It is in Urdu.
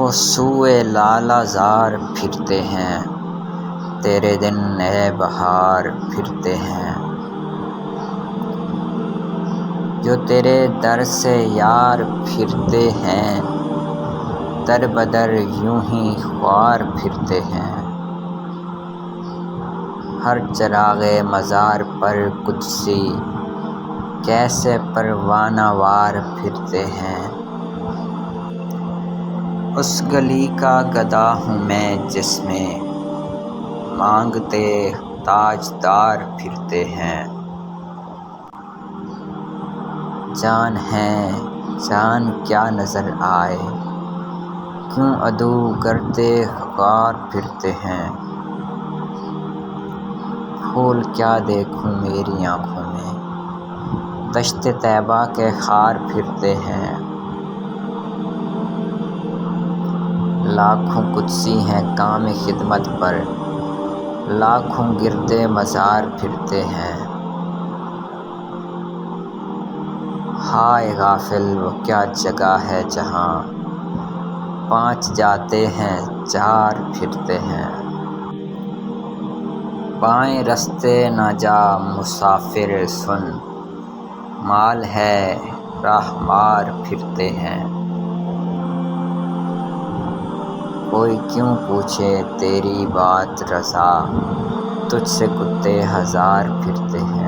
وہ سوئے لالہ زار پھرتے ہیں، تیرے دن اے بہار پھرتے ہیں۔ جو تیرے در سے یار پھرتے ہیں، در بدر یوں ہی خوار پھرتے ہیں۔ ہر چراغ مزار پر قدسی، کیسے پروانہ وار پھرتے ہیں۔ اس گلی کا گدا ہوں میں جس میں مانگتے تاجدار پھرتے ہیں۔ جان ہے جان کیا نظر آئے، کیوں عدو گرد غار پھرتے ہیں۔ پھول کیا دیکھوں میری آنکھوں میں، دشت طیبہ کے خار پھرتے ہیں۔ لاکھوں قدسی ہیں کام خدمت پر، لاکھوں گرد مزار پھرتے ہیں۔ ہائے غافل وہ کیا جگہ ہے جہاں، پانچ جاتے ہیں چار پھرتے ہیں۔ بائیں رستے نہ جا مسافر سن، مال ہے راہمار پھرتے ہیں۔ کوئی کیوں پوچھے تیری بات رضا، تجھ سے کتے ہزار پھرتے ہیں۔